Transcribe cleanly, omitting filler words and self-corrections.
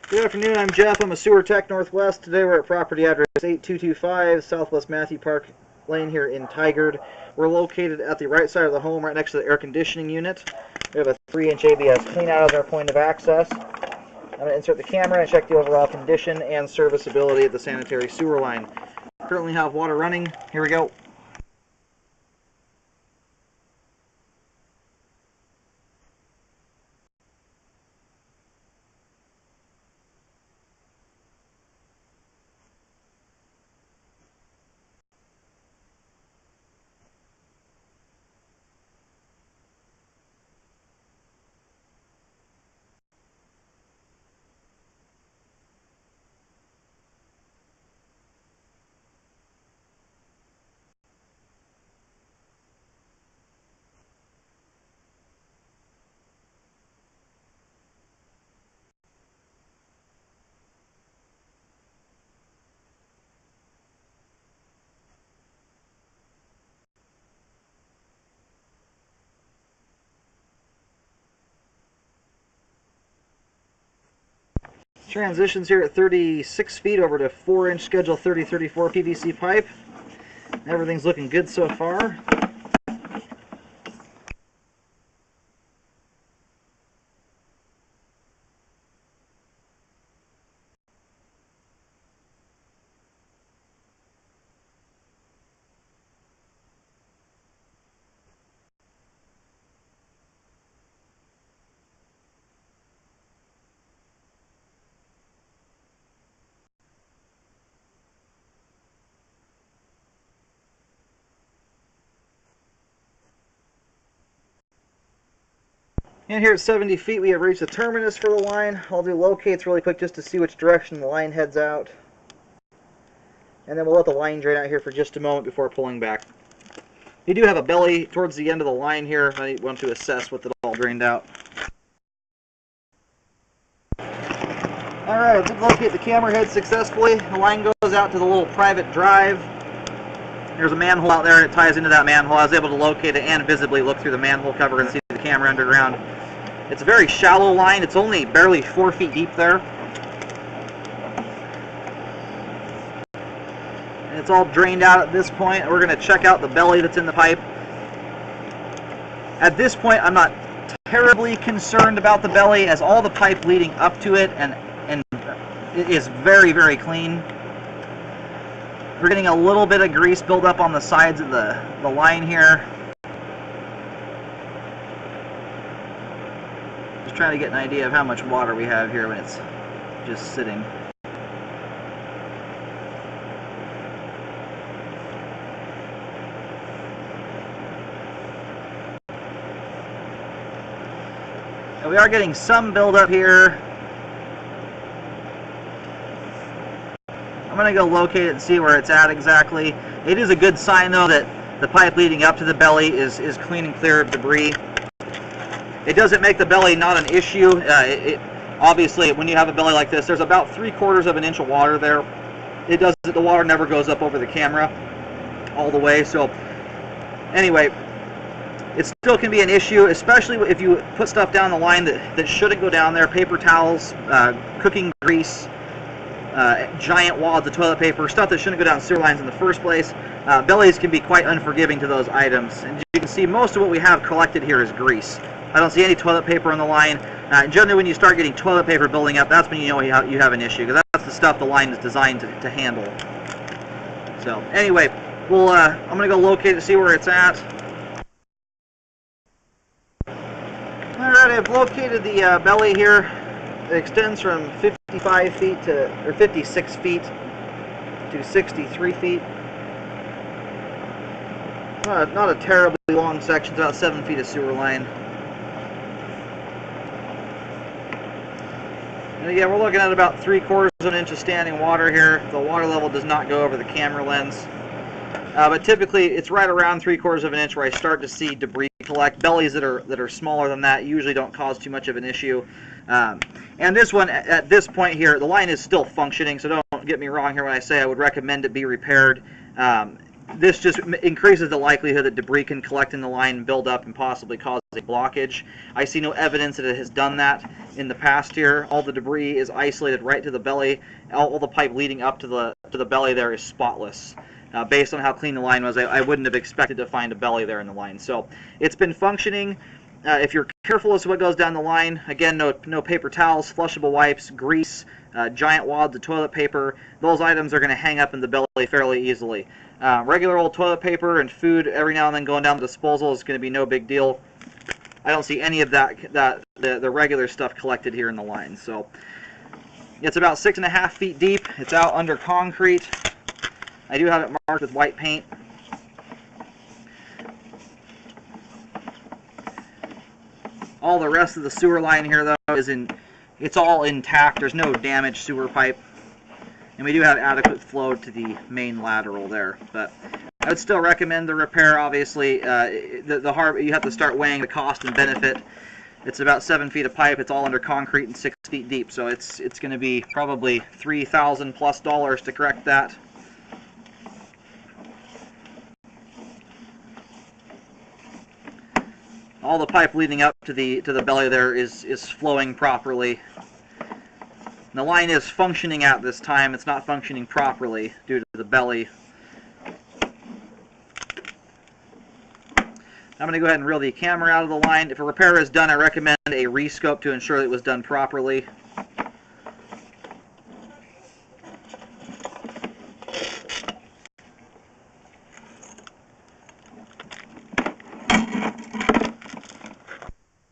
Good afternoon, I'm Jeff. I'm a sewer tech Northwest. Today we're at property address 8225 Southwest Mathew Park Lane here in Tigard. We're located at the right side of the home, right next to the air conditioning unit. We have a 3-inch ABS clean out as our point of access. I'm going to insert the camera and check the overall condition and serviceability of the sanitary sewer line. Currently have water running. Here we go. Transitions here at 36 feet over to 4-inch schedule 3034 PVC pipe. Everything's looking good so far. And here at 70 feet, we have reached the terminus for the line. I'll do locates really quick just to see which direction the line heads out. And then we'll let the line drain out here for just a moment before pulling back. You do have a belly towards the end of the line here. I want to assess with it all drained out. Alright, I did locate the camera head successfully. The line goes out to the little private drive. There's a manhole out there and it ties into that manhole. I was able to locate it and visibly look through the manhole cover and see the camera underground. It's a very shallow line. It's only barely 4 feet deep there. And it's all drained out at this point. We're going to check out the belly that's in the pipe. At this point, I'm not terribly concerned about the belly, as all the pipe leading up to it and it is very, very clean. We're getting a little bit of grease build up on the sides of the line here. Just trying to get an idea of how much water we have here when it's just sitting. And we are getting some buildup here. I'm going to go locate it and see where it's at exactly. It is a good sign though that the pipe leading up to the belly is clean and clear of debris. It doesn't make the belly not an issue. Obviously, when you have a belly like this, there's about 3/4 of an inch of water there. The water never goes up over the camera all the way. So anyway, it still can be an issue, especially if you put stuff down the line that shouldn't go down there. Paper towels, cooking grease, giant wads of toilet paper, stuff that shouldn't go down sewer lines in the first place. Bellies can be quite unforgiving to those items. And you can see most of what we have collected here is grease. I don't see any toilet paper on the line. Generally, when you start getting toilet paper building up, that's when you know you have an issue, because that's the stuff the line is designed to handle. So anyway, I'm going to go locate it, see where it's at. Alright, I've located the belly here. It extends from 55 feet or 56 feet to 63 feet. Not a terribly long section, it's about 7 feet of sewer line. And again, we're looking at about 3/4 of an inch of standing water here. The water level does not go over the camera lens. But typically, it's right around 3/4 of an inch where I start to see debris collect. Bellies that are smaller than that usually don't cause too much of an issue. And this one, at this point here, the line is still functioning, so don't get me wrong here when I say I would recommend it be repaired. This just increases the likelihood that debris can collect in the line, build up, and possibly cause a blockage. I see no evidence that it has done that in the past here. All the debris is isolated right to the belly. All the pipe leading up to the belly there is spotless. Based on how clean the line was, I wouldn't have expected to find a belly there in the line. So it's been functioning. If you're careful as to what goes down the line, again, no paper towels, flushable wipes, grease, giant wads of toilet paper, those items are going to hang up in the belly fairly easily. Regular old toilet paper and food every now and then going down the disposal is going to be no big deal. I don't see any of the regular stuff collected here in the line. So it's about 6.5 feet deep. It's out under concrete. I do have it marked with white paint. All the rest of the sewer line here, though, it's all intact. There's no damaged sewer pipe. And we do have adequate flow to the main lateral there. But I would still recommend the repair, obviously. You have to start weighing the cost and benefit. It's about 7 feet of pipe. It's all under concrete and 6 feet deep. So it's going to be probably $3,000+ to correct that. All the pipe leading up to the belly there is flowing properly. The line is functioning at this time. It's not functioning properly due to the belly. I'm going to go ahead and reel the camera out of the line. If a repair is done, I recommend a rescope to ensure that it was done properly.